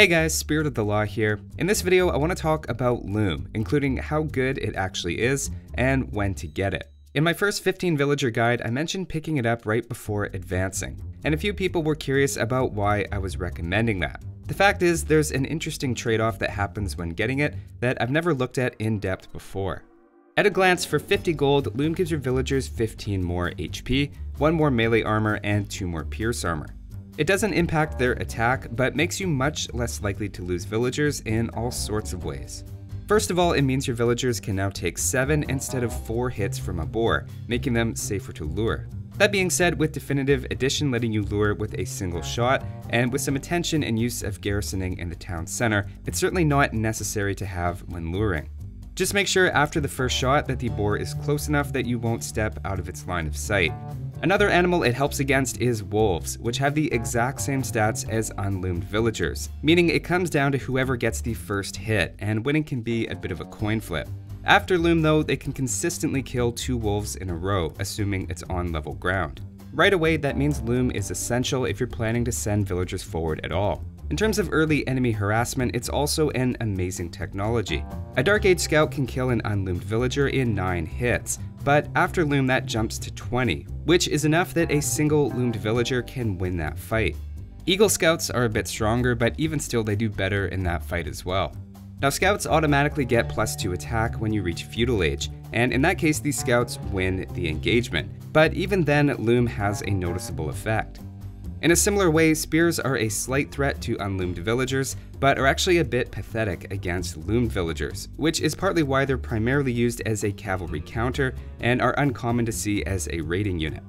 Hey guys, Spirit of the Law here. In this video, I want to talk about Loom, including how good it actually is and when to get it. In my first 15 villager guide, I mentioned picking it up right before advancing, and a few people were curious about why I was recommending that. The fact is, there's an interesting trade-off that happens when getting it that I've never looked at in depth before. At a glance, for 50 gold, Loom gives your villagers 15 more HP, 1 more melee armor, and 2 more pierce armor. It doesn't impact their attack, but makes you much less likely to lose villagers in all sorts of ways. First of all, it means your villagers can now take 7 instead of 4 hits from a boar, making them safer to lure. That being said, with Definitive Edition letting you lure with a single shot, and with some attention and use of garrisoning in the town center, it's certainly not necessary to have when luring. Just make sure after the first shot that the boar is close enough that you won't step out of its line of sight. Another animal it helps against is wolves, which have the exact same stats as unloomed villagers, meaning it comes down to whoever gets the first hit, and winning can be a bit of a coin flip. After Loom though, they can consistently kill 2 wolves in a row, assuming it's on level ground. Right away, that means Loom is essential if you're planning to send villagers forward at all. In terms of early enemy harassment, it's also an amazing technology. A Dark Age scout can kill an unloomed villager in 9 hits, but after Loom that jumps to 20, which is enough that a single loomed villager can win that fight. Eagle scouts are a bit stronger, but even still they do better in that fight as well. Now scouts automatically get +2 attack when you reach feudal age, and in that case these scouts win the engagement, but even then Loom has a noticeable effect. In a similar way, spears are a slight threat to unloomed villagers, but are actually a bit pathetic against loomed villagers, which is partly why they're primarily used as a cavalry counter and are uncommon to see as a raiding unit.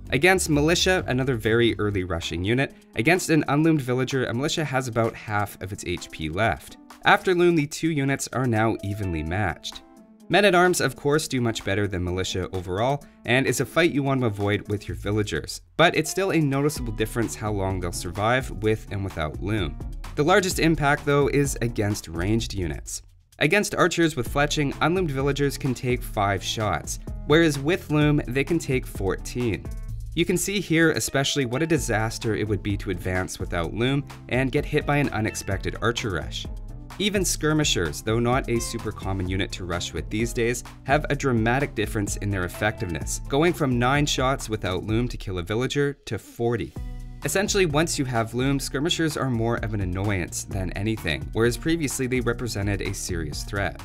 Against militia, another very early rushing unit, against an unloomed villager, a militia has about half of its HP left. After Loom, the 2 units are now evenly matched. Men-at-Arms, of course, do much better than militia overall, and is a fight you want to avoid with your villagers, but it's still a noticeable difference how long they'll survive with and without Loom. The largest impact, though, is against ranged units. Against archers with fletching, unloomed villagers can take 5 shots, whereas with Loom, they can take 14. You can see here especially what a disaster it would be to advance without Loom and get hit by an unexpected archer rush. Even skirmishers, though not a super common unit to rush with these days, have a dramatic difference in their effectiveness, going from 9 shots without Loom to kill a villager to 40. Essentially, once you have Loom, skirmishers are more of an annoyance than anything, whereas previously they represented a serious threat.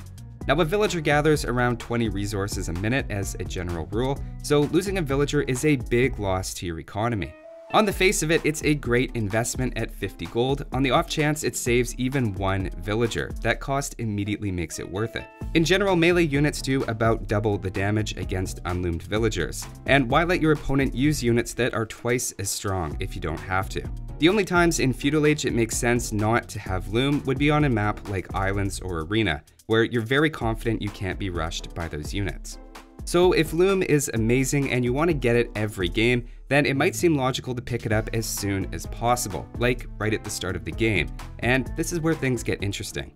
Now, a villager gathers around 20 resources a minute as a general rule, so losing a villager is a big loss to your economy. On the face of it, it's a great investment at 50 gold. On the off chance it saves even 1 villager, that cost immediately makes it worth it. In general, melee units do about double the damage against unloomed villagers, and why let your opponent use units that are twice as strong if you don't have to? The only times in feudal age it makes sense not to have Loom would be on a map like Islands or Arena, where you're very confident you can't be rushed by those units. So if Loom is amazing and you want to get it every game, then it might seem logical to pick it up as soon as possible, like right at the start of the game, and this is where things get interesting.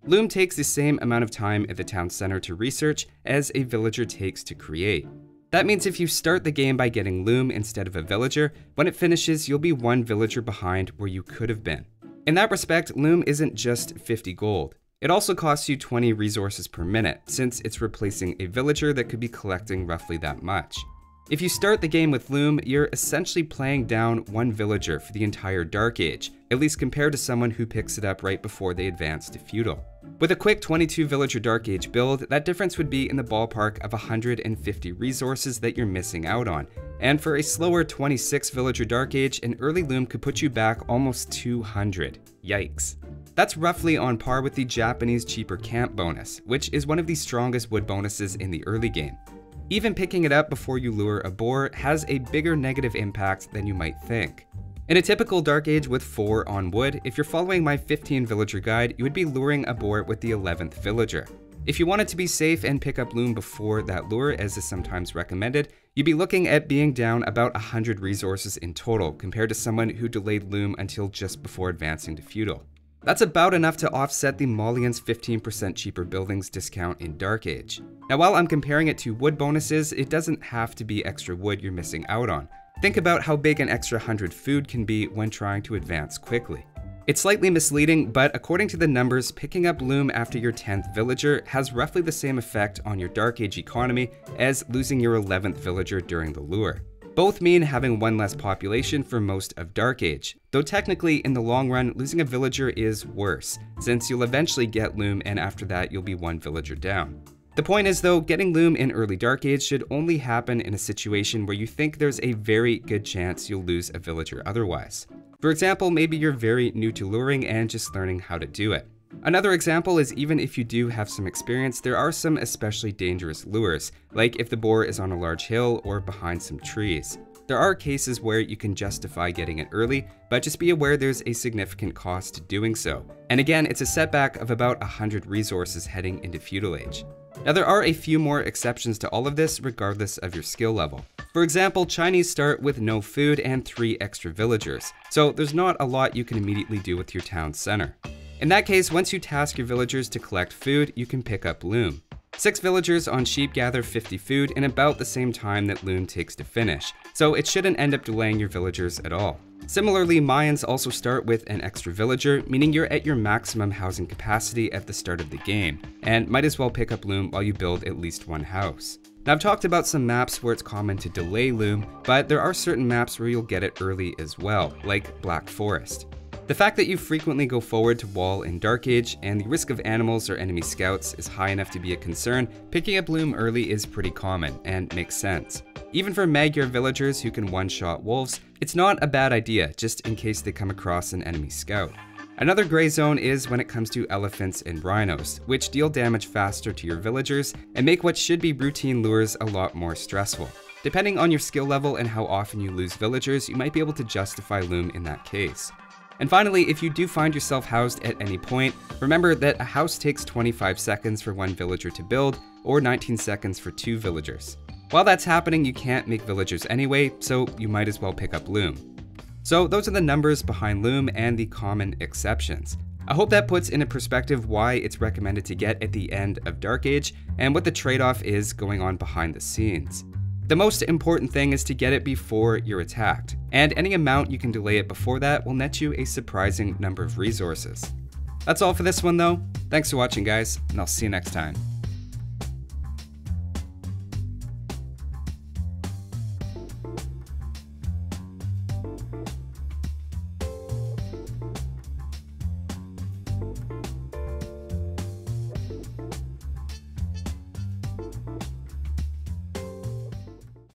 Loom takes the same amount of time at the town center to research as a villager takes to create. That means if you start the game by getting Loom instead of a villager, when it finishes you'll be 1 villager behind where you could have been. In that respect, Loom isn't just 50 gold. It also costs you 20 resources per minute, since it's replacing a villager that could be collecting roughly that much. If you start the game with Loom, you're essentially playing down 1 villager for the entire Dark Age, at least compared to someone who picks it up right before they advance to feudal. With a quick 22 villager Dark Age build, that difference would be in the ballpark of 150 resources that you're missing out on, and for a slower 26 villager Dark Age, an early Loom could put you back almost 200. Yikes. That's roughly on par with the Japanese cheaper camp bonus, which is one of the strongest wood bonuses in the early game. Even picking it up before you lure a boar has a bigger negative impact than you might think. In a typical Dark Age with 4 on wood, if you're following my 15 villager guide, you would be luring a boar with the 11th villager. If you wanted to be safe and pick up Loom before that lure, as is sometimes recommended, you'd be looking at being down about 100 resources in total compared to someone who delayed Loom until just before advancing to feudal. That's about enough to offset the Mayans' 15% cheaper buildings discount in Dark Age. Now while I'm comparing it to wood bonuses, it doesn't have to be extra wood you're missing out on. Think about how big an extra 100 food can be when trying to advance quickly. It's slightly misleading, but according to the numbers, picking up Loom after your 10th villager has roughly the same effect on your Dark Age economy as losing your 11th villager during the lure. Both mean having one less population for most of Dark Age, though technically in the long run, losing a villager is worse, since you'll eventually get Loom and after that you'll be one villager down. The point is though, getting Loom in early Dark Age should only happen in a situation where you think there's a very good chance you'll lose a villager otherwise. For example, maybe you're very new to luring and just learning how to do it. Another example is even if you do have some experience, there are some especially dangerous lures, like if the boar is on a large hill or behind some trees. There are cases where you can justify getting it early, but just be aware there's a significant cost to doing so. And again, it's a setback of about 100 resources heading into feudal age. Now there are a few more exceptions to all of this regardless of your skill level. For example, Chinese start with no food and 3 extra villagers, so there's not a lot you can immediately do with your town center. In that case, once you task your villagers to collect food, you can pick up Loom. 6 villagers on sheep gather 50 food in about the same time that Loom takes to finish, so it shouldn't end up delaying your villagers at all. Similarly, Mayans also start with an extra villager, meaning you're at your maximum housing capacity at the start of the game, and might as well pick up Loom while you build at least one house. Now I've talked about some maps where it's common to delay Loom, but there are certain maps where you'll get it early as well, like Black Forest. The fact that you frequently go forward to wall in Dark Age and the risk of animals or enemy scouts is high enough to be a concern, picking up Loom early is pretty common and makes sense. Even for Magyar villagers who can one-shot wolves, it's not a bad idea just in case they come across an enemy scout. Another gray zone is when it comes to elephants and rhinos, which deal damage faster to your villagers and make what should be routine lures a lot more stressful. Depending on your skill level and how often you lose villagers, you might be able to justify Loom in that case. And finally, if you do find yourself housed at any point, remember that a house takes 25 seconds for one villager to build, or 19 seconds for 2 villagers. While that's happening, you can't make villagers anyway, so you might as well pick up Loom. So those are the numbers behind Loom and the common exceptions. I hope that puts into perspective why it's recommended to get at the end of Dark Age, and what the trade-off is going on behind the scenes. The most important thing is to get it before you're attacked, and any amount you can delay it before that will net you a surprising number of resources. That's all for this one though. Thanks for watching guys, and I'll see you next time.